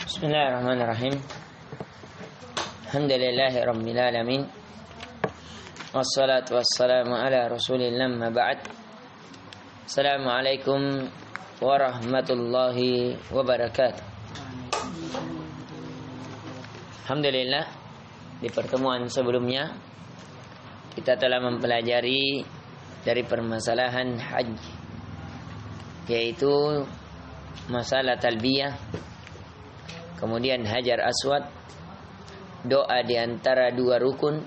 Bismillahirrahmanirrahim. Alhamdulillahi rabbil alamin. Wassalatu wassalamu ala Rasulillah ma ba'd. Assalamualaikum warahmatullahi wabarakatuh. Alhamdulillah, di pertemuan sebelumnya kita telah mempelajari dari permasalahan haji, yaitu masalah talbiyah, kemudian hajar aswad, doa di antara dua rukun,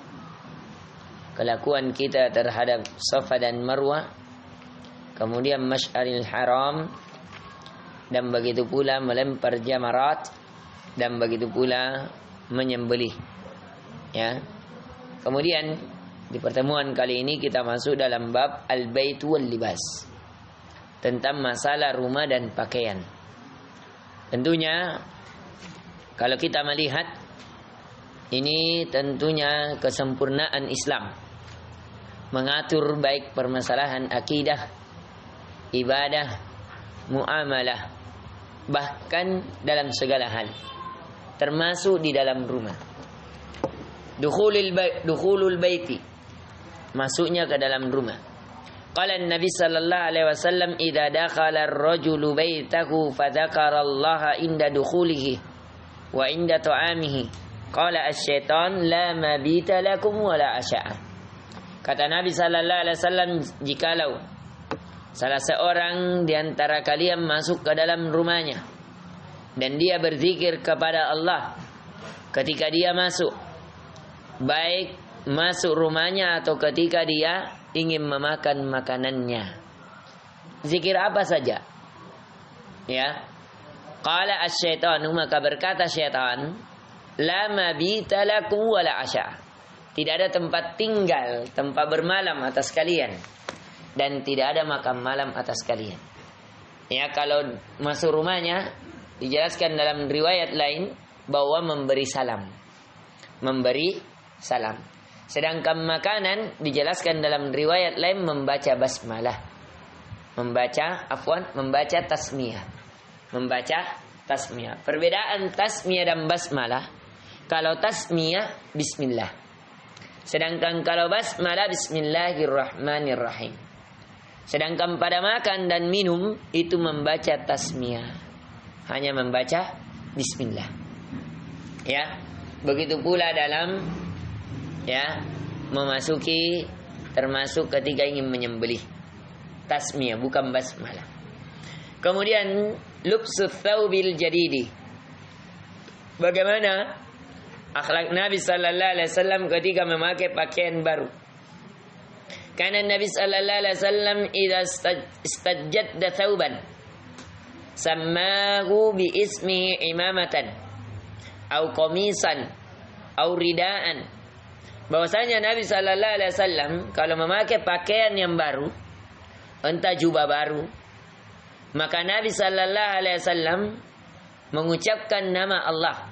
kelakuan kita terhadap Safa dan Marwah, kemudian Masy'aril Haram, dan begitu pula melempar jamarat, dan begitu pula menyembelih. Ya. Kemudian di pertemuan kali ini kita masuk dalam bab al-bait wal libas, tentang masalah rumah dan pakaian. Tentunya kalau kita melihat ini, tentunya kesempurnaan Islam mengatur baik permasalahan akidah, ibadah, muamalah, bahkan dalam segala hal, termasuk di dalam rumah. Dukhulul baiti, masuknya ke dalam rumah. Qala Nabi sallallahu alaihi wasallam, idza dakhala ar-rajulu baitahu fa dzakara Allah inda dukhulihi wa inda ta'amihi qala asy-syaitan la mabita lakum wa la asya'a. Kata Nabi sallallahu alaihi wasallam, jikalau salah seorang di antara kalian masuk ke dalam rumahnya dan dia berzikir kepada Allah ketika dia masuk, baik masuk rumahnya atau ketika dia ingin memakan makanannya, zikir apa saja, ya. Qala asy-syaitanu, maka berkata syaitan, la mabita lakum wa la asya, tidak ada tempat tinggal, tempat bermalam atas kalian, dan tidak ada makan malam atas kalian. Ya, kalau masuk rumahnya dijelaskan dalam riwayat lain bahwa memberi salam. Sedangkan makanan dijelaskan dalam riwayat lain membaca basmalah, membaca tasmiyah. Perbedaan tasmiyah dan basmalah, kalau tasmiyah bismillah, sedangkan kalau basmalah bismillahirrahmanirrahim. Sedangkan pada makan dan minum itu membaca tasmiyah, hanya membaca bismillah. Ya, begitu pula dalam memasuki, termasuk ketika ingin menyembelih, tasmiyah bukan basmalah. Kemudian lubsus thawbil jadidi, bagaimana akhlak Nabi sallallahu alaihi wasallam ketika memakai pakaian baru. Karena Nabi sallallahu alaihi wasallam idza istajadda thawban sammahu bi ismihi imamatan au qamisan au ridaan. Bahwasanya Nabi sallallahu alaihi wasallam kalau memakai pakaian yang baru, entah jubah baru, maka Nabi sallallahu alaihi wasallam mengucapkan nama Allah.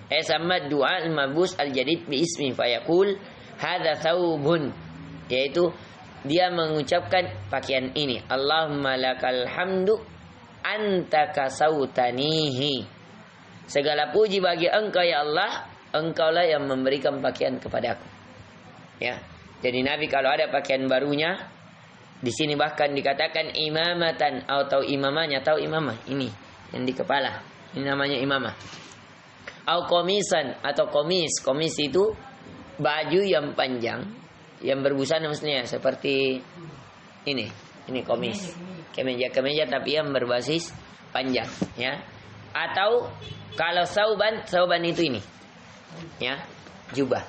Sama doa al-mabus al-jadid bi ismi fayaqul hadza thawbun, yaitu dia mengucapkan pakaian ini, Allahumma lakal hamdu anta kasautanihi, segala puji bagi Engkau ya Allah, Engkaulah yang memberikan pakaian kepadaku. Ya. Jadi Nabi kalau ada pakaian barunya, di sini bahkan dikatakan imamatan atau imamahnya, tahu imamah ini yang di kepala, ini namanya imamah. Au komisan atau komis. Komis itu baju yang panjang, yang berbusana maksudnya, seperti ini komis. Kemeja tapi yang berbasis panjang, ya. Atau kalau sauban itu ini, ya, jubah.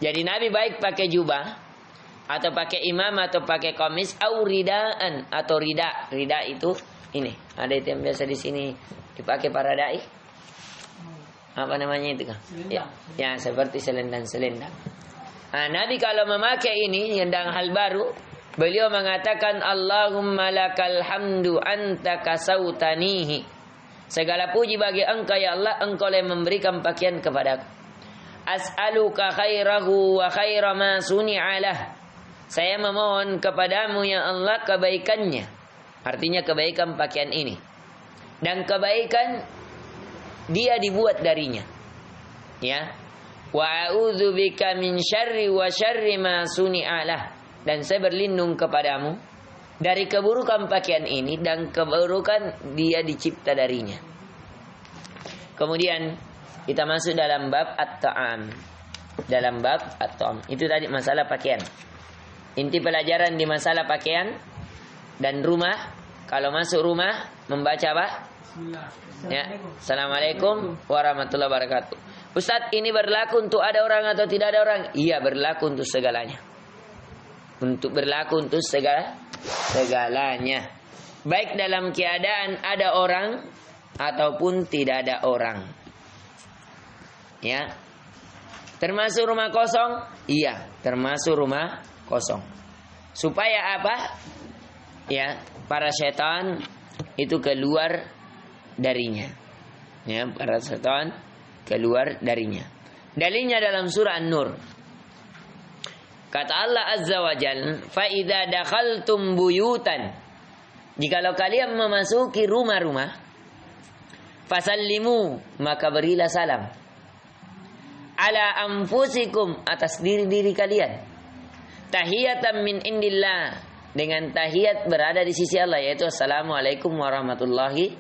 Jadi Nabi baik pakai jubah atau pakai imam atau pakai komis, au ridaan atau rida. Rida itu ini, ada itu yang biasa di sini dipakai para dai. Apa namanya itu kan? Ya, seperti selendang. Nah, Nabi kalau memakai ini yang dalam hal baru, beliau mengatakan Allahumma lakal hamdu anta kasautanihi, segala puji bagi Engkau ya Allah, Engkau yang memberikan pakaian kepadaku. As'aluka khairahu wa khaira ma suni'alah, saya memohon kepadamu ya Allah kebaikannya, artinya kebaikan pakaian ini dan kebaikan dia dibuat darinya. Ya. Wa a'udzubika min syarri wa syarri ma suni'alah. Dan saya berlindung kepadamu dari keburukan pakaian ini dan keburukan dia dicipta darinya. Kemudian kita masuk dalam bab at-ta'am. Dalam bab at-ta'am. Itu tadi masalah pakaian. Inti pelajaran di masalah pakaian dan rumah. Kalau masuk rumah membaca apa? Ya. Assalamualaikum warahmatullahi wabarakatuh. Ustaz, ini berlaku untuk ada orang atau tidak ada orang? Iya, berlaku untuk segalanya. Berlaku untuk segalanya. Baik dalam keadaan ada orang ataupun tidak ada orang. Ya. Termasuk rumah kosong? Iya, termasuk rumah kosong. Supaya apa? Ya, para setan itu keluar darinya. Ya, para setan keluar darinya. Dalilnya dalam surah An-Nur. Kata Allah Azza wa Jalla, "Fa idza dakhaltum buyutan." Jikalau kalian memasuki rumah-rumah, fasallimu, maka berilah salam. Ala anfusikum, atas diri-diri kalian. Tahiyatan min indillah, dengan tahiyat berada di sisi Allah, yaitu assalamualaikum warahmatullahi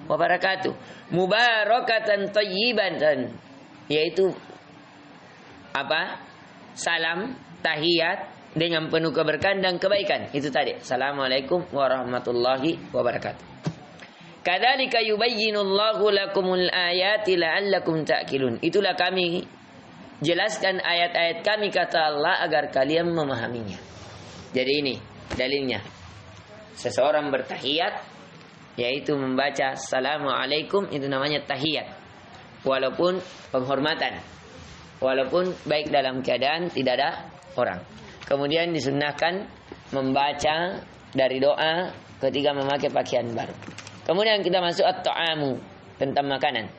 wabarakatuh. Mubarakatan thayyibatan, yaitu apa? Salam, tahiyat dengan penuh keberkahan dan kebaikan. Itu tadi. Assalamualaikum warahmatullahi wabarakatuh. Kadzalika yubayyinullahu lakumul ayati la'allakum ta'qilun. Itulah kami jelaskan ayat-ayat kami, kata Allah, agar kalian memahaminya. Jadi ini dalilnya. Seseorang bertahiyat, yaitu membaca assalamualaikum, itu namanya tahiyat. Walaupun penghormatan, walaupun baik dalam keadaan tidak ada orang. Kemudian disunnahkan membaca dari doa ketika memakai pakaian baru. Kemudian kita masuk at-ta'amu, tentang makanan.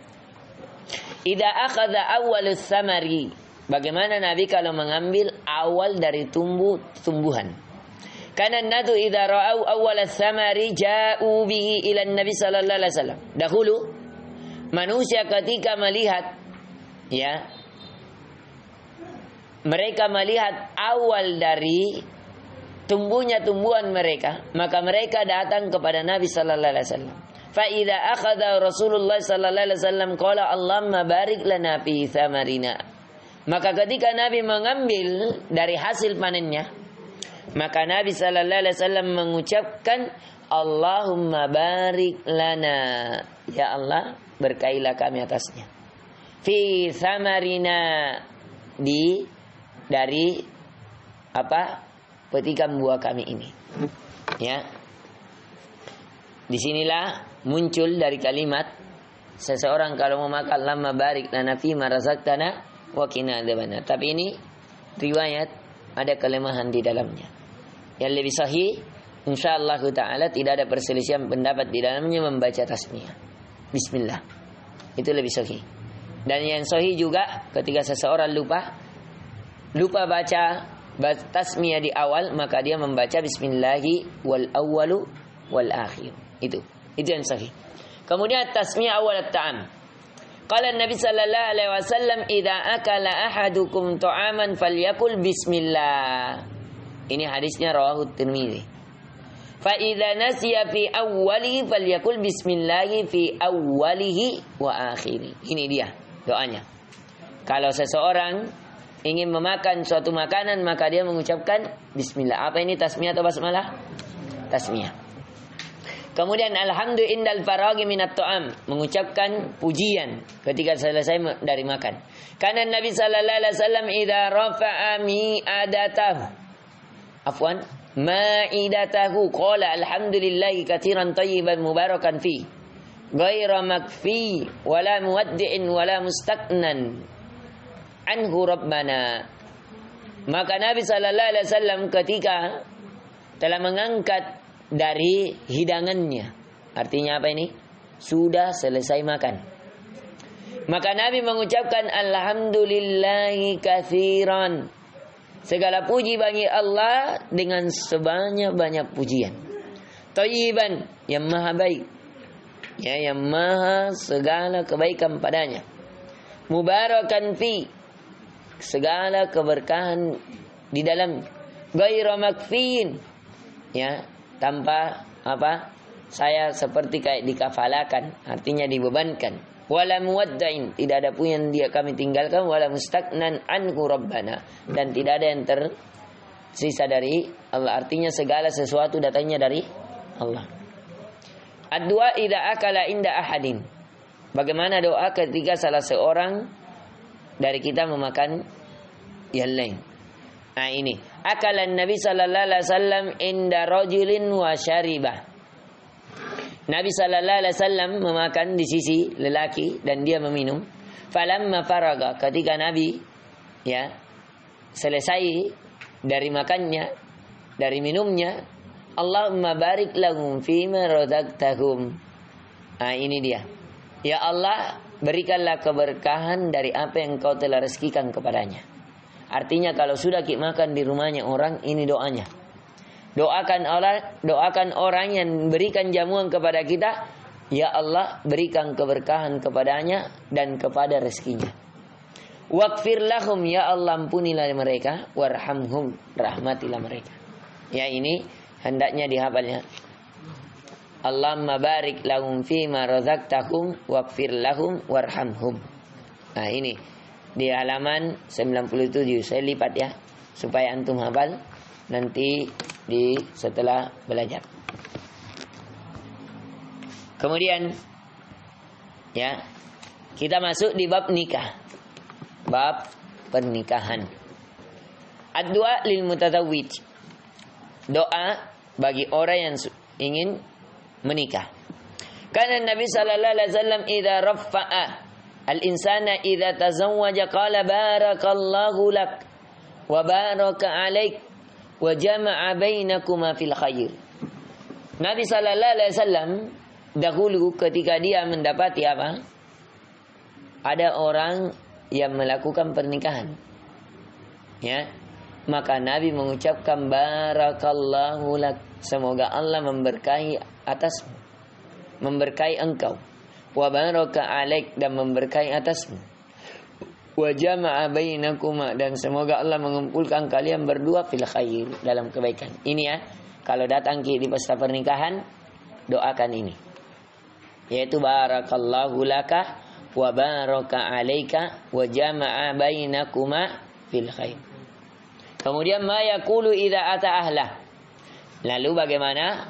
Idza akhadha awwalus samari, bagaimana Nabi kalau mengambil awal dari tumbuhan. Karena nadu idza ra'au awwal as-samari ja'u bihi ila Nabi sallallahu alaihi wasallam. Dahulu manusia ketika melihat, ya, mereka melihat awal dari tumbuhnya tumbuhan mereka, maka mereka datang kepada Nabi sallallahu alaihi wasallam. Fa idza akhadha Rasulullah sallallahu alaihi wasallam qala Allahumma barik lana fi thamarina. Maka ketika Nabi mengambil dari hasil panennya, maka Nabi sallallahu alaihi wasallam mengucapkan Allahumma barik lana, ya Allah berkailah kami atasnya. Fi thamarina, dari apa? Petikan buah kami ini. Ya. Disinilah muncul dari kalimat seseorang kalau mau makan lama barik lana fi ma razaqtana wa qina adzabannar. Tapi ini riwayat ada kelemahan di dalamnya. Yang lebih sahih insyaallah taala tidak ada perselisihan pendapat di dalamnya membaca tasmiyah. Bismillah. Itu lebih sahih. Dan yang sahih juga ketika seseorang lupa baca tasmiyah di awal, maka dia membaca bismillahi wal awwalu wal akhir. Itu yang sahih. Kemudian tasmiyah awal at-ta'am. Qala Nabi sallallahu alaihi wasallam idza akala ahadukum ta'aman falyakul bismillah. Ini hadisnya rawahu Tirmidzi. Fa idza nasiya fi awwalihi falyakul bismillahi fi awwalihi wa akhirih. Ini dia doanya. Kalau seseorang ingin memakan suatu makanan, maka dia mengucapkan bismillah. Apa ini tasmiyah atau basmalah? Tasmiyah. Kemudian alhamdulillah indal faraghi minat ta'am, mengucapkan pujian ketika selesai dari makan. Karena Nabi sallallahu alaihi wasallam idza rafa'a ma'idatahu qala alhamdulillahi katsiran tayyiban mubarakan fi ghaira makfi wala muwaddi'in wala mustaqnan anhu rabbana. Maka Nabi sallallahu alaihi wasallam ketika telah mengangkat dari hidangannya, artinya apa ini? Sudah selesai makan, maka Nabi mengucapkan alhamdulillahi katsiran, segala puji bagi Allah dengan sebanyak-banyak pujian, thayyiban, yang maha baik, Ya, yang maha segala kebaikan padanya. Mubarakan fi, segala keberkahan di dalamnya. Ghairu makfiin, ya, tanpa apa? Saya seperti kayak dikafalakan, artinya dibebankan. Wala muwadda'in, tidak ada pun yang dia kami tinggalkan. Wala mustaqnan anhu rabbana, dan tidak ada yang tersisa dari Allah. Artinya segala sesuatu datangnya dari Allah. Ad-du'a idza akala inda ahadin. Bagaimana doa ketika salah seorang dari kita memakan yang lain. Nah ini, akalan Nabi sallallahu alaihi wasallam inda rajulin wa syaribah. Nabi sallallahu alaihi wasallam memakan di sisi lelaki dan dia meminum. Falamma faraga, ketika Nabi ya selesai dari makannya, dari minumnya, Allahumma barik lahum fima razaqtahum. Nah ini dia. Ya Allah, berikanlah keberkahan dari apa yang kau telah rezekikan kepadanya. Artinya kalau sudah kita makan di rumahnya orang, ini doanya. Doakan orang yang berikan jamuan kepada kita, ya Allah berikan keberkahan kepadanya dan kepada rezekinya. Waghfir lahum, ya Allah ampunilah mereka, warhamhum, rahmatilah mereka. Ya ini hendaknya dihafalnya. Allahumma barik lahum fima razaqtahum waghfir lahum warhamhum. Nah ini di halaman 97 saya lipat ya supaya antum hafal nanti setelah belajar. Kemudian ya kita masuk di bab nikah. Bab pernikahan. Ad-du'a lil mutazawwij. Doa bagi orang yang ingin menikah. Karena Nabi sallallahu alaihi wasallam idza rafa'a al-insana idza tazawwaja qala barakallahu lak wa baraka alaik wa jama'a bainakuma fil khair. Nabi sallallahu alaihi wasallam dahulu ketika dia mendapati apa? Ada orang yang melakukan pernikahan. Ya. Maka Nabi mengucapkan barakallahu lak, semoga Allah memberkahi atasmu, memberkahi engkau. Wa baraka alaik, dan memberkahi atasmu. Wa jama'a bainakuma, dan semoga Allah mengumpulkan kalian berdua fil khair, dalam kebaikan. Ini ya, kalau datang di pesta pernikahan, doakan ini. Yaitu barakallahu laka wa baraka alaika wa jama'a bainakuma fil khair. Kemudian ma yaqulu idza ata ahlah. Lalu bagaimana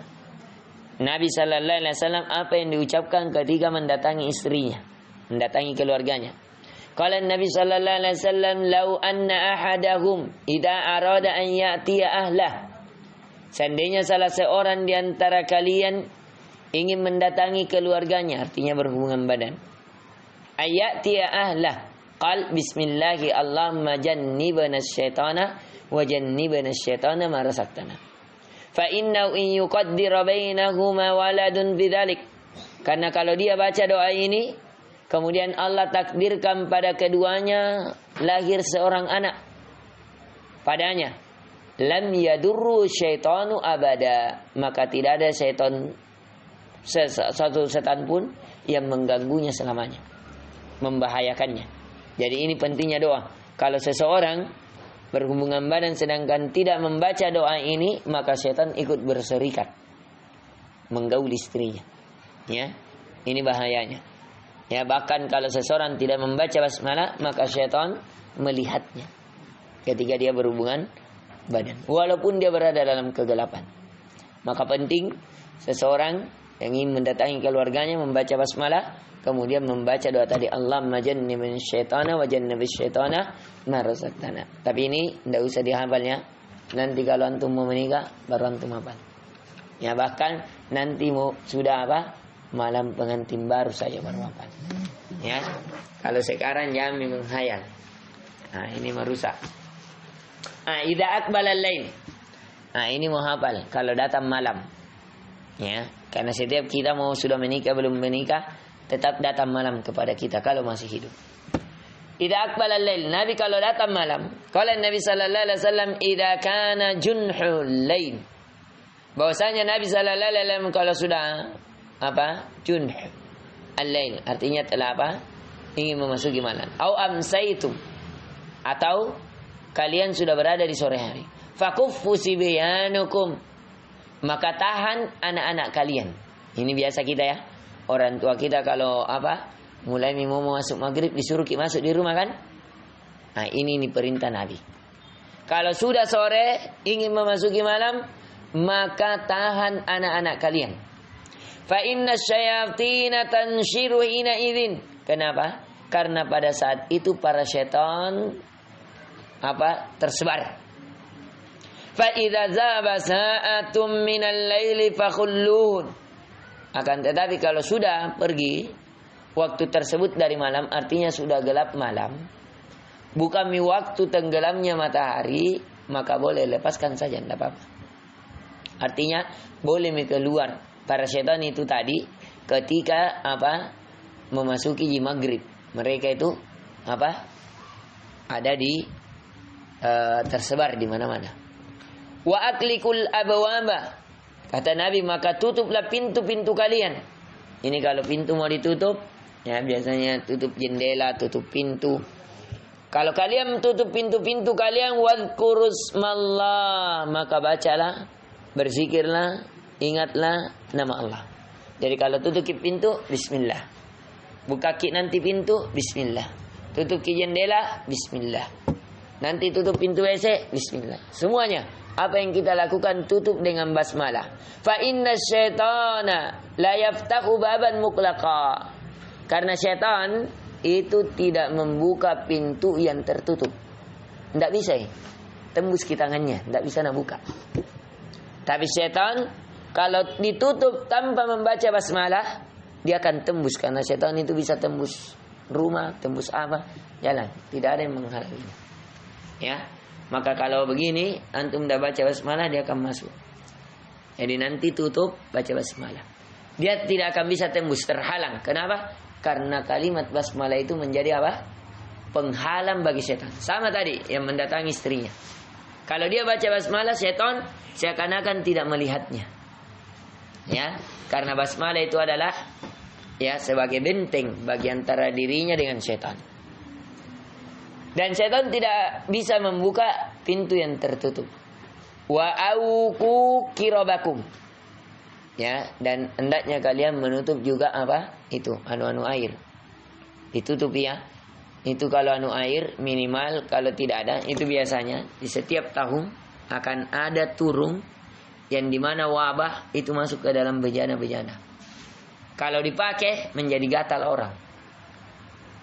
Nabi sallallahu alaihi wasallam apa yang diucapkan ketika mendatangi istrinya, mendatangi keluarganya. Qala Nabi sallallahu alaihi wasallam, "Lau anna ahadahum idza arada an ya'tiya ahlah." Seandainya salah seorang di antara kalian ingin mendatangi keluarganya, artinya berhubungan badan. Ayatiya ahlah, qal bismillahi Allahumma jannibna asyaitana wa jannibna asyaitana ma razaqtana. Fa innahu in yuqaddir bainahuma waladun bidzalik. Karena kalau dia baca doa ini, kemudian Allah takdirkan pada keduanya lahir seorang anak padanya, lam yadurru syaitanu abada, maka tidak ada syaitan satu setan pun yang mengganggunya selamanya, membahayakannya. Jadi ini pentingnya doa. Kalau seseorang berhubungan badan sedangkan tidak membaca doa ini, maka syaitan ikut berserikat menggaul istrinya. Ya, ini bahayanya. Ya, bahkan kalau seseorang tidak membaca basmalah, maka syaitan melihatnya ketika dia berhubungan badan, walaupun dia berada dalam kegelapan. Maka penting seseorang yang ingin mendatangi keluarganya membaca basmalah, kemudian membaca doa tadi, Allahumma jannibna syaitana wa jannibna syaitana ma razaqtana. Tapi ini tidak usah dihafalnya. Nanti kalau antum mau menikah baru antum hafal. Ya, bahkan nanti mau sudah apa? Malam pengantin baru saja baru hafal. Ya. Kalau sekarang jangan menghayal. Nah, ini merusak. Idza aqbala al-lail. Nah, ini mau hafal kalau datang malam. Ya, karena setiap kita mau sudah menikah belum menikah, tetap datang malam kepada kita kalau masih hidup. Idza aqbala al-lail, Nabi kalau datang malam, qala Nabi sallallahu alaihi wasallam idza kana junhul lail. Bahwasanya Nabi sallallahu alaihi wasallam kalau sudah apa? Junh al-lail, artinya telah apa? Ingin memasuki malam. Au amsaitum, atau kalian sudah berada di sore hari. Fakuffu sibyanukum, maka tahan anak-anak kalian. Ini biasa kita ya. Orang tua kita kalau apa? Mulai mau masuk maghrib disuruh masuk di rumah kan? Nah, ini perintah Nabi. Kalau sudah sore ingin memasuki malam, maka tahan anak-anak kalian. Fa inna syayatina tanshiru hina idzin. Kenapa? Karena pada saat itu para setan apa? Tersebar. Fa idza zaba sa'atum minal laili fakhulluhun. Akan tetapi kalau sudah pergi waktu tersebut dari malam, artinya sudah gelap malam, bukan waktu tenggelamnya matahari, maka boleh lepaskan saja, tidak apa-apa. Artinya boleh keluar para setan itu tadi ketika apa? Memasuki maghrib. Mereka itu apa? Ada di tersebar di mana-mana. Wa aklikul abwaba, kata Nabi, maka tutuplah pintu-pintu kalian. Ini kalau pintu mau ditutup, ya biasanya tutup jendela, tutup pintu. Kalau kalian tutup pintu-pintu kalian, wadhkurusmallah, maka bacalah, berzikirlah, ingatlah nama Allah. Jadi kalau tutup pintu, bismillah. Buka nanti pintu, bismillah. Tutup jendela, bismillah. Nanti tutup pintu WC, bismillah. Semuanya apa yang kita lakukan tutup dengan basmalah. Fa inna syaitana la yaftahu baban muqlaqa. Karena syaitan itu tidak membuka pintu yang tertutup. Tidak bisa tembus ke tangannya, tidak bisa nak buka. Tapi syaitan kalau ditutup tanpa membaca basmalah, dia akan tembus. Karena syaitan itu bisa tembus rumah, tembus apa, jalan. Tidak ada yang menghalanginya. Ya, maka kalau begini antum dah baca basmalah, dia akan masuk. Jadi nanti tutup baca basmalah, dia tidak akan bisa tembus, terhalang. Kenapa? Karena kalimat basmalah itu menjadi apa? Penghalang bagi setan. Sama tadi yang mendatangi istrinya. Kalau dia baca basmalah, setan seakan-akan tidak melihatnya. Ya, karena basmalah itu adalah ya sebagai benteng bagi antara dirinya dengan setan. Dan setan tidak bisa membuka pintu yang tertutup. Wa auku kirobakum. Ya, dan hendaknya kalian menutup juga apa? Itu anu-anu air. Ditutup ya. Itu kalau anu air minimal, kalau tidak ada, itu biasanya di setiap tahun akan ada turun yang dimana wabah itu masuk ke dalam bejana-bejana. Kalau dipakai menjadi gatal orang.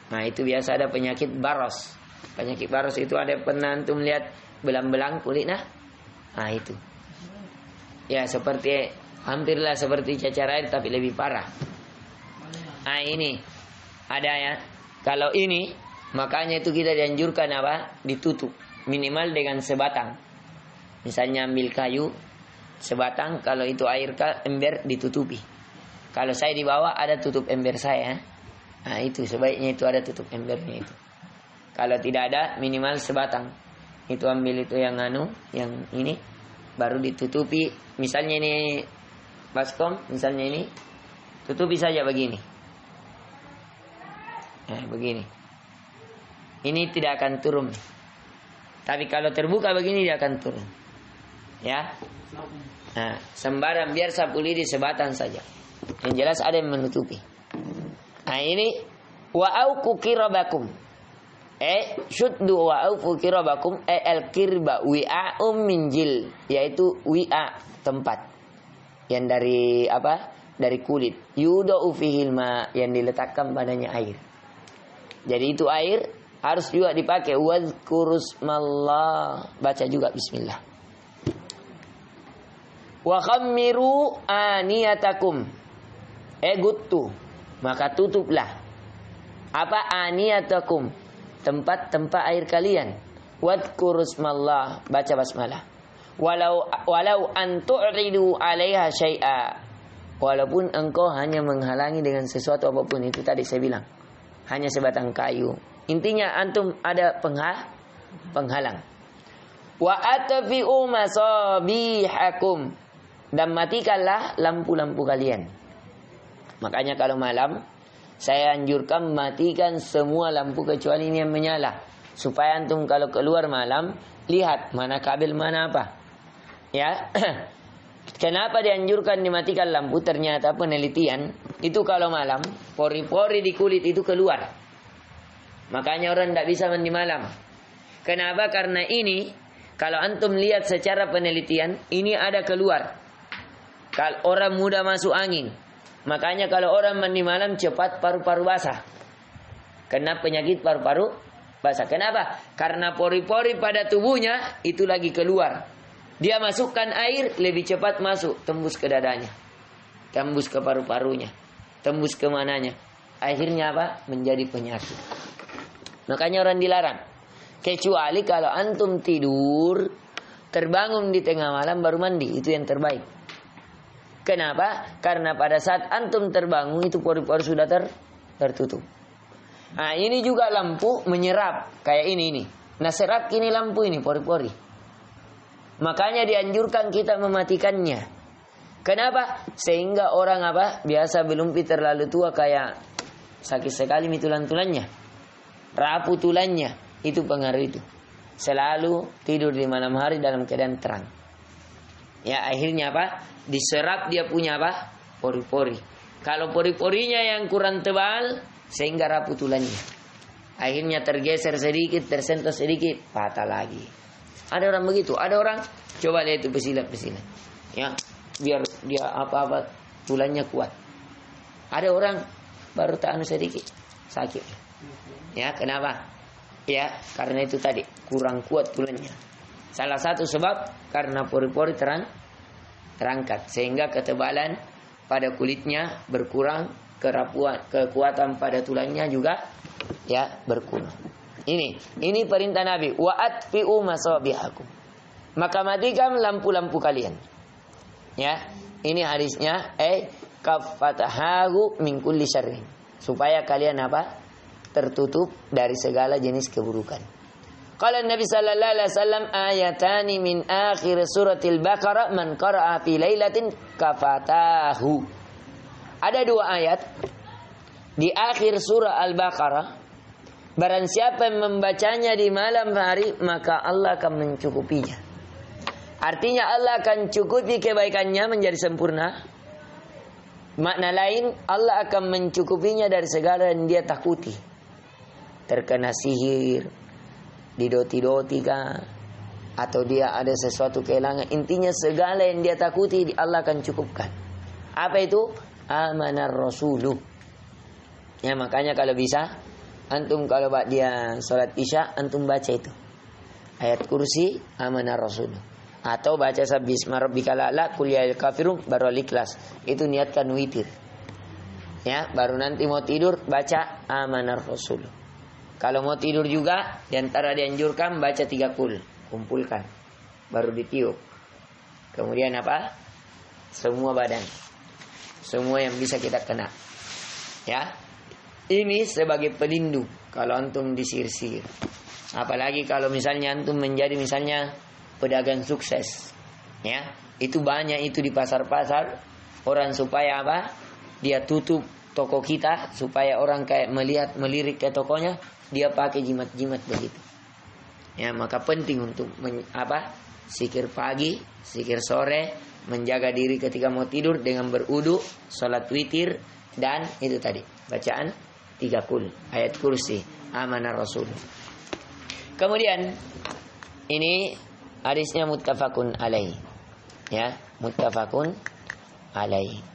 Nah, itu biasa ada penyakit baros. Penyakit baros itu ada, pernah antum lihat belang-belang kulit nah itu ya seperti hampirlah seperti cacar air tapi lebih parah. Nah ini ada ya. Kalau ini makanya itu kita dianjurkan apa? Ditutup minimal dengan sebatang. Misalnya ambil kayu sebatang, kalau itu air ember ditutupi. Kalau saya di bawah ada tutup ember saya. Nah itu sebaiknya itu ada tutup embernya itu. Kalau tidak ada minimal sebatang. Itu ambil itu yang yang ini baru ditutupi. Misalnya ini baskom, misalnya ini tutupi saja begini. Begini. Ini tidak akan turun. Tapi kalau terbuka begini dia akan turun. Ya. Nah, sembarang biar sapu lidi sebatang saja. Yang jelas ada yang menutupi. Nah ini wa auku kirabakum. Syuddu wa aufu kirabakum al-kirba wi'a'um min jil, yaitu wi'a tempat yang dari apa? Dari kulit. Yudau fihil ma, yang diletakkan padanya air. Jadi itu air harus juga dipakai. Wadhkurusmallah, baca juga bismillah. Wa khammiru aniyatakum. Guttu, maka tutuplah apa aniyatakum, tempat-tempat air kalian. Wadhkurusmallah, baca basmalah. Walau an tu'ridu 'alaiha syai'a, walaupun engkau hanya menghalangi dengan sesuatu apapun, itu tadi saya bilang hanya sebatang kayu. Intinya antum ada penghalang. Wa atfi'u masabihakum, dan matikanlah lampu-lampu kalian. Makanya kalau malam saya anjurkan matikan semua lampu kecuali ini yang menyala. Supaya antum kalau keluar malam lihat mana kabel mana apa. Ya. Kenapa dianjurkan dimatikan lampu? Ternyata penelitian itu kalau malam pori-pori di kulit itu keluar. Makanya orang tidak bisa mandi malam. Kenapa? Karena ini kalau antum lihat secara penelitian ini ada keluar. Kalau orang muda masuk angin. Makanya kalau orang mandi malam cepat paru-paru basah. Kena penyakit paru-paru basah. Kenapa? Karena pori-pori pada tubuhnya itu lagi keluar. Dia masukkan air lebih cepat masuk. Tembus ke dadanya. Tembus ke paru-parunya. Tembus ke mananya. Akhirnya apa? Menjadi penyakit. Makanya orang dilarang. Kecuali kalau antum tidur, terbangun di tengah malam baru mandi. Itu yang terbaik. Kenapa? Karena pada saat antum terbangun itu pori-pori sudah tertutup. Nah ini juga lampu menyerap. Kayak ini. Nah serap ini lampu ini pori-pori. Makanya dianjurkan kita mematikannya. Kenapa? Sehingga orang biasa belum terlalu tua kayak sakit sekali tulang-tulangnya. Rapuh tulangnya. Itu pengaruh itu. Selalu tidur di malam hari dalam keadaan terang. Ya akhirnya diserap dia punya pori-pori. Kalau pori-porinya yang kurang tebal sehingga rapuh tulangnya. Akhirnya tergeser sedikit, tersentuh sedikit, patah lagi. Ada orang begitu, ada orang coba lihat itu pesilat-pesilat. Ya, biar dia tulangnya kuat. Ada orang baru tahan sedikit sakit. Ya, kenapa? Ya, karena itu tadi kurang kuat tulangnya. Salah satu sebab karena pori-pori terangkat sehingga ketebalan pada kulitnya berkurang, kekuatan pada tulangnya juga ya berkurang. Ini perintah Nabi, wa atfi'u masabihakum. Maka matikan lampu-lampu kalian. Ya, ini hadisnya kafatahahu min kulli syarrin. Supaya kalian tertutup dari segala jenis keburukan. Qala Nabi sallallahu alaihi wasallam ayatani min akhir suratil Baqarah man qara'a fi lailatin kafatahu. Ada dua ayat di akhir surah Al-Baqarah. Barang siapa yang membacanya di malam hari maka Allah akan mencukupinya. Artinya Allah akan cukupi kebaikannya menjadi sempurna. Makna lain Allah akan mencukupinya dari segala yang dia takuti. Terkena sihir, didoti-doti kah, atau dia ada sesuatu kehilangan. Intinya segala yang dia takuti Allah akan cukupkan. Apa itu? Amanar rasuluh. Ya makanya kalau bisa antum kalau dia sholat isya antum baca itu ayat kursi amanar rasuluh, atau baca sabbihisma rabbikal a'la qul ya ayyuhal kafirun baru al-ikhlas. Itu niatkan witir. Ya, baru nanti mau tidur baca amanar rasuluh. Kalau mau tidur juga diantara dianjurkan baca 3 kul, kumpulkan, baru ditiup. Kemudian semua badan, semua yang bisa kita kena. Ya, ini sebagai pelindung kalau antum disihir-sihir. Apalagi kalau misalnya antum menjadi misalnya pedagang sukses, ya itu banyak itu di pasar-pasar orang supaya dia tutup toko kita supaya orang kayak melirik ke tokonya. Dia pakai jimat-jimat begitu. Ya, maka penting untuk zikir pagi, zikir sore, menjaga diri ketika mau tidur dengan berudu, salat witir dan itu tadi, bacaan 3 kul, ayat kursi, amanar rasul. Kemudian ini hadisnya muttafaqun alaih. Ya, muttafaqun alaih.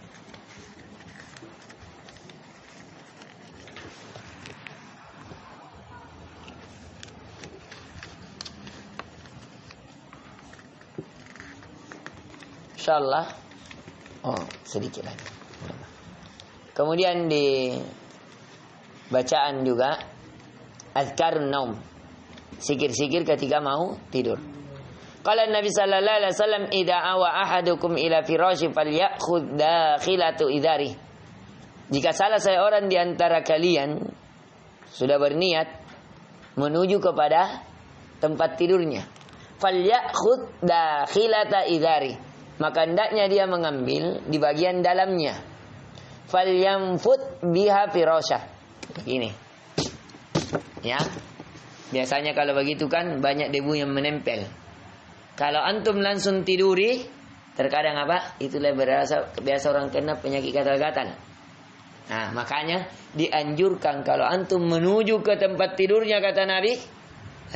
InsyaAllah sedikit lagi. Kemudian di bacaan juga azkarun naum, zikir-zikir ketika mau tidur. Qala Nabi sallallahu alaihi wasallam idza awa ahadukum ila firasyi falyakhudh dakhilatu idari. Jika salah seorang di antara kalian sudah berniat menuju kepada tempat tidurnya, falyakhudh dakhilata idari, maka hendaknya dia mengambil di bagian dalamnya. falyamfut biha firasah. Begini. Ya. Biasanya kalau begitu kan banyak debu yang menempel. Kalau antum langsung tiduri, terkadang apa? Itulah biasa orang kena penyakit gatal-gatal. Nah, makanya dianjurkan kalau antum menuju ke tempat tidurnya, kata Nabi,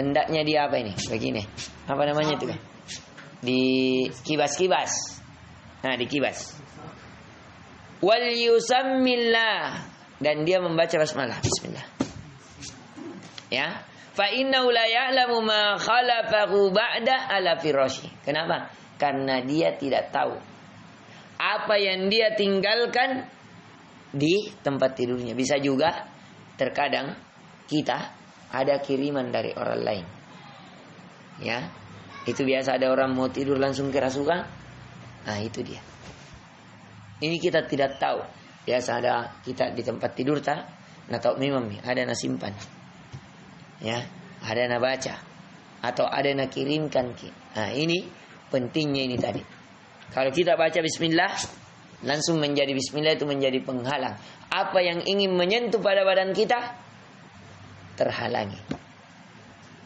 hendaknya dia apa ini? Begini. Apa namanya itu kan? Dikibas-kibas. Nah, dikibas. Wal yusammillah, dan dia membaca basmalah, bismillah. Ya. Fa innahu la ya'lamu ma khalafahu ba'da ala firasyi. Kenapa? Karena dia tidak tahu apa yang dia tinggalkan di tempat tidurnya. Bisa juga terkadang kita ada kiriman dari orang lain. Ya. Itu biasa ada orang mau tidur langsung kerasukan. Nah, itu dia. Ini kita tidak tahu. Biasa ada kita di tempat tidur tak, nah tahu memang ada na simpan. Ya, ada na baca atau ada na kirimkan. Nah, ini pentingnya ini tadi. Kalau kita baca bismillah, langsung menjadi bismillah, itu menjadi penghalang. Apa yang ingin menyentuh pada badan kita terhalangi.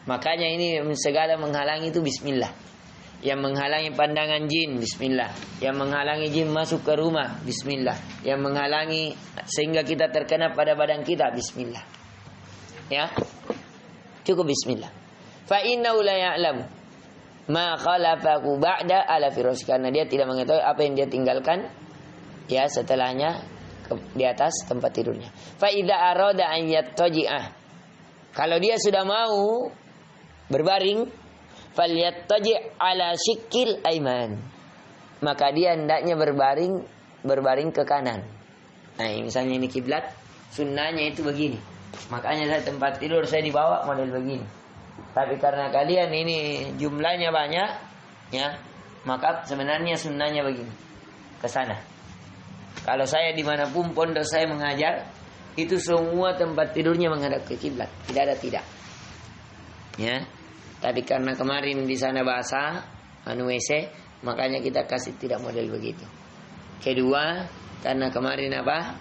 Makanya ini segala menghalangi itu bismillah. Yang menghalangi pandangan jin, bismillah. Yang menghalangi jin masuk ke rumah, bismillah. Yang menghalangi sehingga kita terkena pada badan kita, bismillah. Ya. Cukup bismillah. Fa innahu la ya'lamu ma khalafahu ba'da ala firasyi, karena dia tidak mengetahui apa yang dia tinggalkan ya setelahnya di atas tempat tidurnya. Fa idza arada an yattaji'ah, kalau dia sudah mau berbaring, falyattaji' ala shikkil aiman, maka dia hendaknya berbaring ke kanan. Nah, misalnya ini kiblat, sunnahnya itu begini. Makanya saya tempat tidur saya dibawa model begini. Tapi karena kalian ini jumlahnya banyak, ya, maka sebenarnya sunnahnya begini, ke sana. Kalau saya dimanapun pondok saya mengajar, itu semua tempat tidurnya menghadap ke kiblat, tidak. Ya, tapi karena kemarin di sana basah, WC, makanya kita kasih tidak model begitu. Kedua, karena kemarin apa?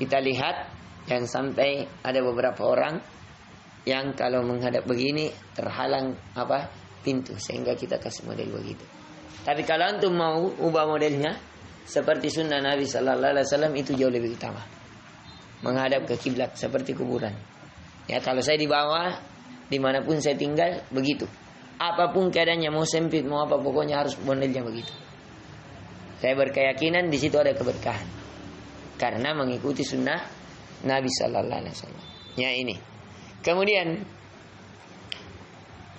Kita lihat yang sampai ada beberapa orang yang kalau menghadap begini terhalang apa? Pintu, sehingga kita kasih model begitu. Tapi kalau antum mau ubah modelnya seperti sunnah Nabi sallallahu alaihi wasallam, itu jauh lebih utama. Menghadap ke kiblat seperti kuburan. Ya, kalau saya di bawah dimanapun saya tinggal begitu. Apapun keadaannya, mau sempit mau apa, pokoknya harus modelnya begitu. Saya berkeyakinan di situ ada keberkahan karena mengikuti sunnah Nabi sallallahu alaihi wasallam. Ya, ini. Kemudian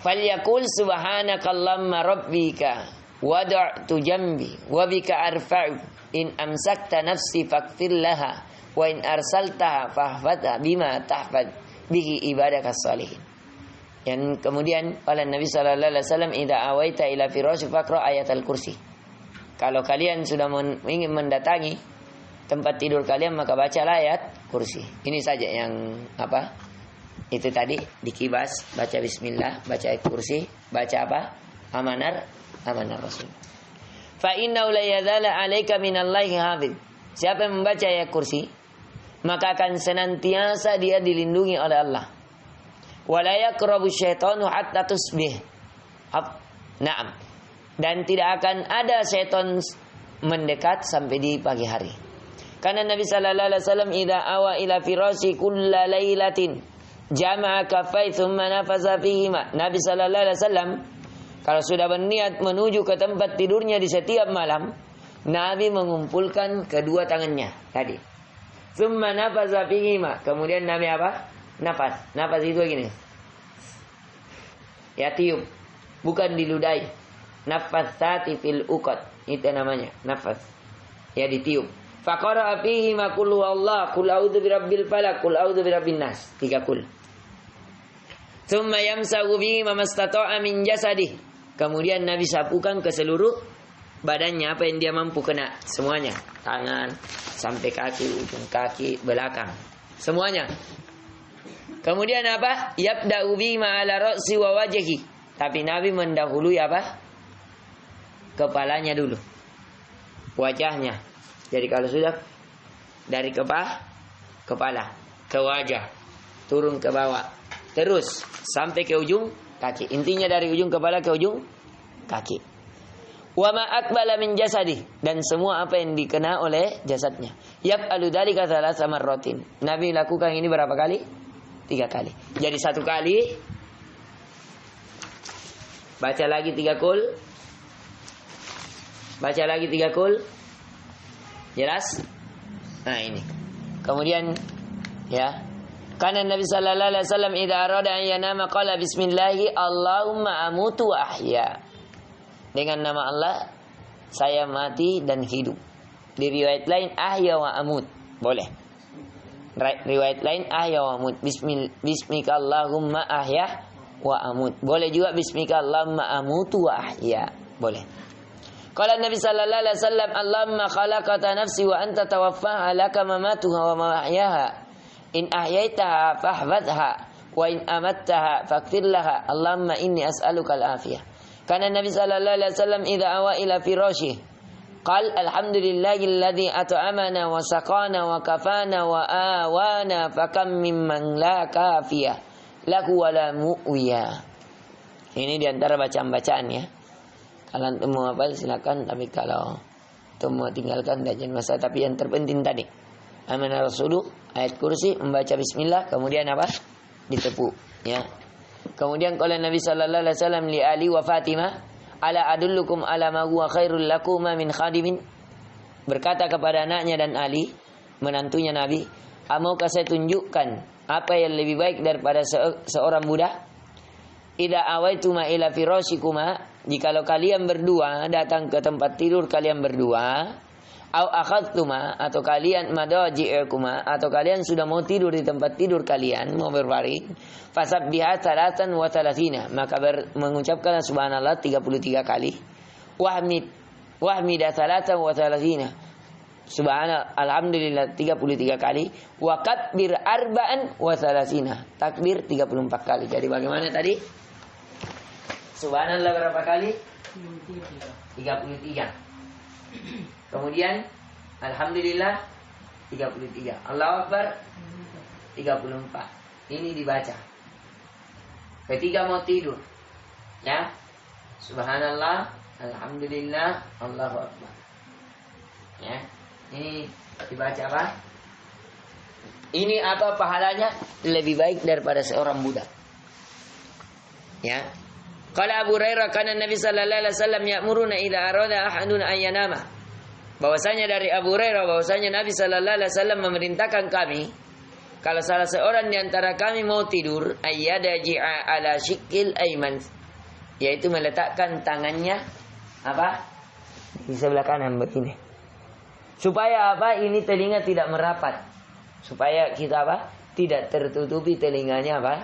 falyaqul subhanakallahumma rabbika wada'tu jambi wa bika arfa'u in amsakta nafsi faghfir laha wa in arsaltaha fahfadha bima tahfad bihi ibadakas salihin. Dan kemudian oleh Nabi sallallahu alaihi wasallam, idza awaita ila firasy faqra ayatul kursi. Kalau kalian sudah ingin mendatangi tempat tidur kalian, maka bacalah ayat kursi. Ini saja yang apa? Itu tadi dikibas, baca bismillah, baca ayat kursi, baca apa? Amanar Rasul. Fa innahu la yadzala 'alaika minallahi hafidh. Siapa yang membaca ayat kursi, maka akan senantiasa dia dilindungi oleh Allah. Wa la yaqrabu syaitanu hatta tusbih. Naam. Dan tidak akan ada setan mendekat sampai di pagi hari. Karena Nabi sallallahu alaihi wasallam idza awa ila firasyi kulla lailatin jama'a kaffai thumma nafasa fihima. Nabi sallallahu alaihi wasallam kalau sudah berniat menuju ke tempat tidurnya di setiap malam, Nabi mengumpulkan kedua tangannya tadi. Thumma nafasa fihima. Kemudian Nabi apa? Nafas. Nafas itu gini. Ya, tiup. Bukan diludai. Nafasati fil uqad. Itu namanya, nafas. Ya, ditiup. Faqara fihi ma qul huwallahu, qul a'udzu birabbil falaq, qul a'udzu birabbin nas. 3 kul. Tsumma yamsahu bihi ma mastata'a min jasadi. Kemudian Nabi sapukan ke seluruh badannya apa yang dia mampu kena, semuanya. Tangan sampai kaki, ujung kaki, belakang. Semuanya. Kemudian apa? Yabda'u bihi ma 'ala ra'si wa wajhi. Tapi Nabi mendahului apa? Kepalanya dulu. Wajahnya. Jadi kalau sudah Dari kepala ke wajah, turun ke bawah, terus sampai ke ujung kaki. Intinya dari ujung kepala ke ujung kaki. Wa ma aqbala min jasadi, dan semua apa yang dikena oleh jasadnya. Yaf'alu dzalika thalatha marratin. Nabi lakukan ini berapa kali? 3 kali. Jadi 1 kali, baca lagi 3 kul, baca lagi 3 kul. Jelas? Nah ini. Kemudian ya, karena Nabi sallallahu alaihi wasallam idza arada an yanama qala bismillahi Allahumma amutu wa ahya. Dengan nama Allah saya mati dan hidup. Di riwayat lain ahya wa amut. Boleh. Riwayat lain ahya wa amut. Bismika Allahumma ahya wa amut. Boleh juga bismika Allahumma amutu wa ahya. Boleh. Qala Nabi sallallahu alaihi wasallam Allahumma khalaqata nafsi wa anta tawaffaha laka mamatuha wa mahyaha. In ahyaitaha fahfadha wa in amattaha faghfir laha. Allahumma inni as'aluka al-afiyah. Karena Nabi sallallahu alaihi wasallam idza awa ila firashi qal alhamdulillahilladzi at'amana wa saqana wa kafana wa awana fakam mimman la kafiyah lahu wa la mu'wiya. Ini diantara bacaan-bacaan ya. Kalau antum mau hafal silakan, tapi kalau antum mau tinggalkan tidak jadi masalah. Tapi yang terpenting tadi amanah rasuluh, ayat kursi, membaca bismillah, kemudian apa? Ditepuk ya. Kemudian kalau Nabi sallallahu alaihi wasallam li Ali wa Fatimah, ala adullukum ala ma huwa khairul lakuma min khadimin, berkata kepada anaknya dan Ali, menantunya Nabi, maukah saya tunjukkan apa yang lebih baik daripada seorang budak? Idza awaituma ila firasyikuma, jikalau kalian berdua datang ke tempat tidur kalian berdua, au akhadtuma, atau kalian madaji'ikuma, atau kalian sudah mau tidur di tempat tidur kalian, mau berbaring, fasabbiha salatan wa thalathina, maka mengucapkan subhanallah 33 kali, wahmida salatan wa thalathina, subhanallah alhamdulillah 33 kali, wa takbir arba'an wa thalathina, takbir 34 kali. Jadi bagaimana tadi? Subhanallah berapa kali? 33. Kemudian alhamdulillah 33. Allahu Akbar 34. Ini dibaca ketika mau tidur. Ya. Subhanallah, alhamdulillah, Allahu Akbar. Ya. Ini dibaca apa? Ini apa pahalanya? Lebih baik daripada seorang budak. Ya. Qala Abu Hurairah kana Nabi sallallahu alaihi wasallam ya'muruna idza arada ahadun an yanama. Bahwasanya dari Abu Hurairah bahwasanya Nabi sallallahu alaihi wasallam memerintahkan kami kalau salah seorang di antara kami mau tidur ayyadaji'a ala shikil aiman, yaitu meletakkan tangannya apa? Di sebelah kanan begini. Supaya apa? Ini telinga tidak merapat. Supaya kita apa? Tidak tertutupi telinganya apa?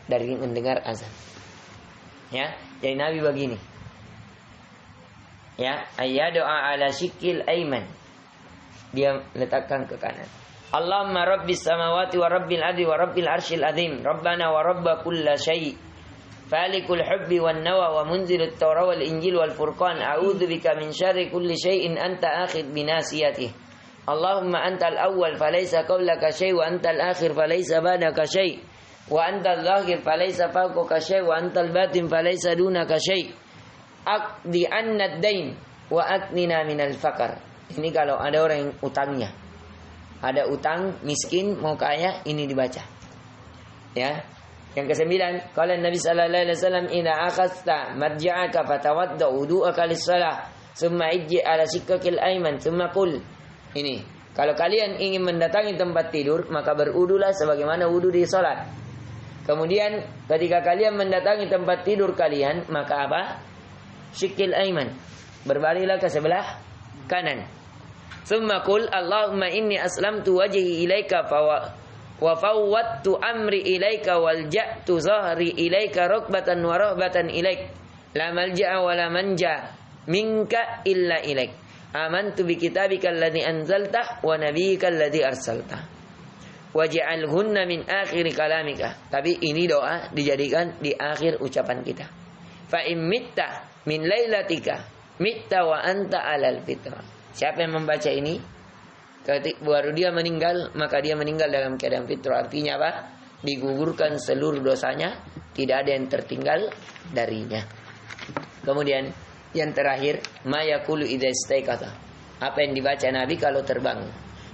Dari mendengar azan. Ya, jadi Nabi begini. Ya, ayyadu'a ala shikil aiman. Dia letakkan ke kanan. Allahumma rabbis samawati wa rabbil ardi wa rabbil arsyil azim. Rabbana wa rabba kulla syai'. Falikul hubbi wan nawa wa munzilut tawra wal injil wal furqan. A'udzu bika min syarri kulli syai'in anta akhid binasiyatih. Allahumma antal awwal falaysa qablaka syai' wa antal akhir falaysa ba'daka syai'. Wa antal zahir falaysa fawqaka syai' wa antal batin falaysa dunaka syai'. Aqdi anna ad-dain wa atnina minal faqr. Ini kalau ada orang yang utangnya. Ada utang, miskin, mau kaya, ini dibaca. Ya. Yang ke-9, qala Nabi sallallahu alaihi wasallam idza akhadta marja'aka fatawadda wudu'aka lis-shalah, thumma ijji ala shikkakil ayman, thumma qul. Ini, kalau kalian ingin mendatangi tempat tidur, maka berudulah sebagaimana wudu di salat. Kemudian ketika kalian mendatangi tempat tidur kalian, maka apa? Shikil ayman, berbaringlah ke sebelah kanan. Thumma qul Allahumma inni aslamtu wajhi ilaika wa fawwadtu amri ilaika walja'tu zahri ilaika rukbatan wa rahbatan ilaik la malja'a wa la manja minka illa ilaik amantu bi kitabika alladhi anzalta wa nabiyyika alladhi arsalta waj'alhunna min akhir kalamika. Tapi ini doa dijadikan di akhir ucapan kita. Fa in mitta min lailatika mitta wa anta alal fitrah. Siapa yang membaca ini baru dia meninggal, maka dia meninggal dalam keadaan fitrah. Artinya apa? Digugurkan seluruh dosanya, tidak ada yang tertinggal darinya. Kemudian yang terakhir, ma yaqulu idza istaiqadha. Apa yang dibaca Nabi kalau terbangun?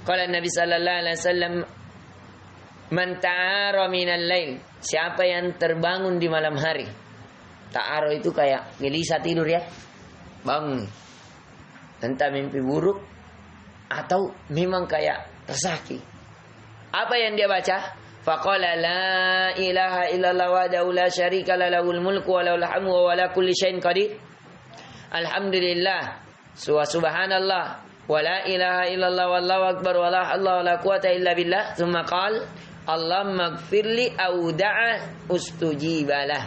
Qala Nabi sallallahu alaihi wasallam, man ta'ara minal lail, siapa yang terbangun di malam hari. Ta'ara itu kayak gelisah tidur ya. Bangun. Entah mimpi buruk atau memang kayak tersaki. Apa yang dia baca? Faqala la ilaha illallah wahdahu la syarika lahul mulku wa lahul hamdu wa ala kulli syai'in qadir. Alhamdulillah wa subhanallah wa la ilaha illallah wallahu akbar wa la haula wa la quwata illa billah. Tsumma qala Allahumma ighfirli au da'a ustujibalah.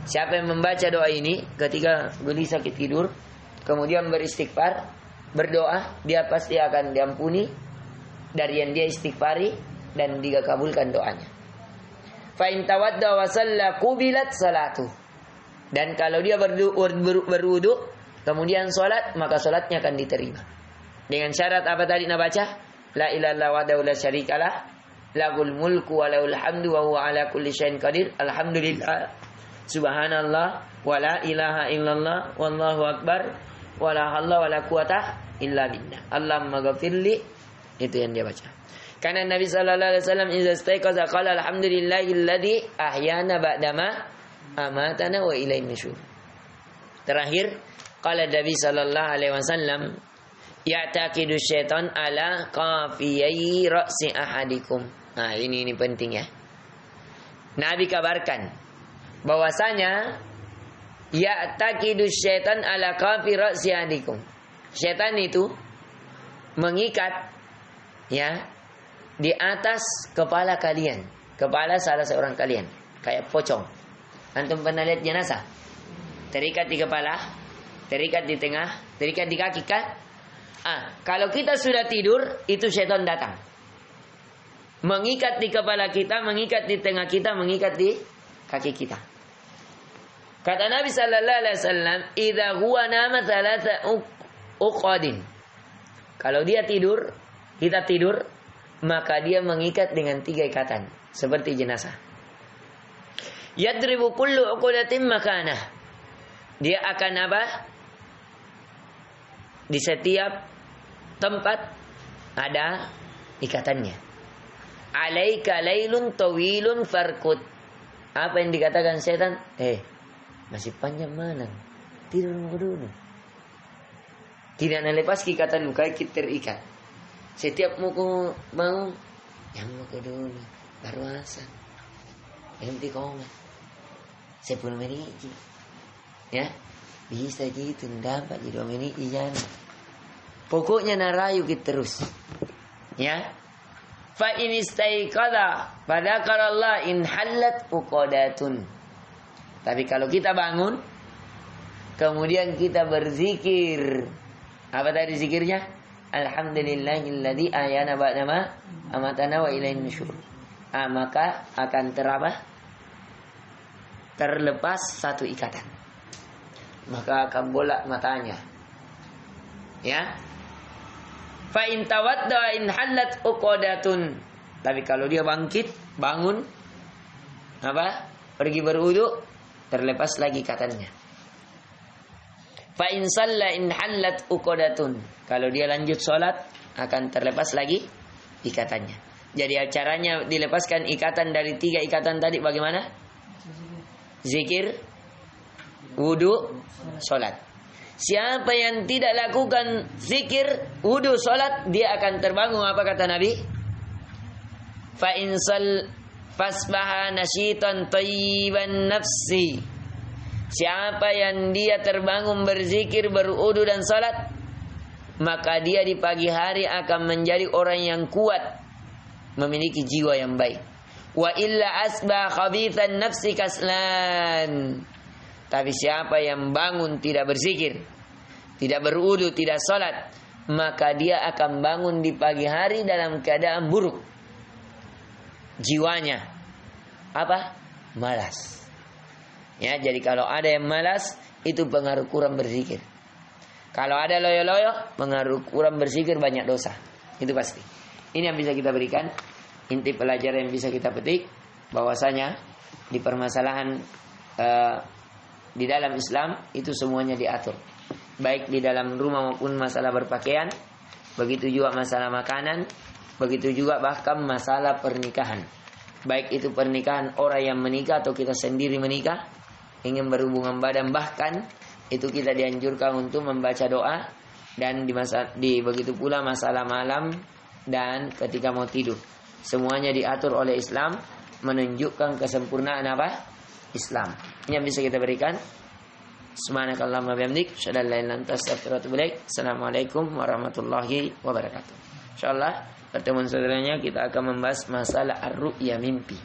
Siapa yang membaca doa ini ketika gelisah tidur, kemudian beristighfar, berdoa, dia pasti akan diampuni dari yang dia istighfari dan dikabulkan doanya. Fa in tawadda wa shalla qubilat salatu. Dan kalau dia berwudu kemudian salat, maka salatnya akan diterima. Dengan syarat apa tadi nak baca? La ilaha illallah wahdahu la syarikalah, lahul mulku wa lahul hamdu wa huwa ala kulli syai'in qadir. Alhamdulillah, subhanallah, wa la ilaha illallah, wallahu akbar, wa la haula wa la quwata illa billah. Allahumma ghafirli. Itu yang dia baca. Karena Nabi sallallahu alaihi wasallam idza istaiqaza qala alhamdulillahilladzi ahyana ba'dama amatana wa ilaihi nusyur. Terakhir, qala Nabi sallallahu alaihi wasallam, ya'taqidu syaitan ala qafiyai ra'si ahadikum. Nah, ini penting ya. Nabi kabarkan bahwasanya ya'taqidu syaitan ala qafi ra'si ahadikum. Syaitan itu mengikat ya di atas kepala kalian, kepala salah seorang kalian, kayak pocong. Antum pernah lihat jenazah? Terikat di kepala, terikat di tengah, terikat di kaki kan? Kalau kita sudah tidur, itu syaitan datang. Mengikat di kepala kita, mengikat di tengah kita, mengikat di kaki kita. Kata Nabi sallallahu alaihi wasallam, "Idza huwa nama thalatha uqadin." Kalau dia tidur, kita tidur, maka dia mengikat dengan 3 ikatan seperti jenazah. Yadribu kullu uqdatin makanah. Dia akan apa? Di setiap tempat ada ikatannya. Alaika lailun tawilun farkut. Apa yang dikatakan setan? Masih panjang mana? Tidur dulu. Tidak lepas ikatan luka, kita terikat. Setiap mau bangun, yang mau dulu, baru asal. Nanti koma. 10 menit. Ya, bisa gitu, dapat jadi 2 menit jangan. Pokoknya narayu kita terus. Ya. Fa in istaiqadha fadzakarallah in hallat uqadatun. Tapi kalau kita bangun, kemudian kita berzikir. Apa tadi zikirnya? Alhamdulillahilladzi ahyana ba'dama amatana wa ilaihin nusyur. Maka akan terlepas 1 ikatan. Maka akan bolak matanya. Ya. Fa in tawadda in hallat uqadatun. Tapi kalau dia bangun, pergi berwudu, terlepas lagi ikatannya. Fa in shalla in hallat uqadatun. Kalau dia lanjut salat, akan terlepas lagi ikatannya. Jadi caranya dilepaskan ikatan dari 3 ikatan tadi bagaimana? Zikir, wudu, salat. Siapa yang tidak lakukan zikir, wudu, salat, dia akan terbangun. Apa kata Nabi? Fa in fasbaha nasyitan thayyiban nafsi. Siapa yang dia terbangun berzikir, berwudu dan salat, maka dia di pagi hari akan menjadi orang yang kuat, memiliki jiwa yang baik. Wa illa asbah khabithan nafsi kaslan. Tapi siapa yang bangun tidak berzikir, tidak berwudu, tidak salat, maka dia akan bangun di pagi hari dalam keadaan buruk. Jiwanya malas. Ya, jadi kalau ada yang malas, itu pengaruh kurang berzikir. Kalau ada loyo-loyo, pengaruh kurang berzikir, banyak dosa. Itu pasti. Ini yang bisa kita berikan, inti pelajaran yang bisa kita petik, bahwasanya di permasalahan di dalam Islam itu semuanya diatur, baik di dalam rumah maupun masalah berpakaian, begitu juga masalah makanan, begitu juga bahkan masalah pernikahan, baik itu pernikahan orang yang menikah atau kita sendiri menikah ingin berhubungan badan, bahkan itu kita dianjurkan untuk membaca doa, dan begitu pula masalah malam dan ketika mau tidur, semuanya diatur oleh Islam, menunjukkan kesempurnaan apa? Islam. Ini yang bisa kita berikan. Subhanakallahumma bihamdik, asyhadu an la ilaha illa anta, astaghfiruka wa atubu ilaik. Assalamualaikum warahmatullahi wabarakatuh. Insyaallah pertemuan saudaranya kita akan membahas masalah ar-ru'ya, mimpi.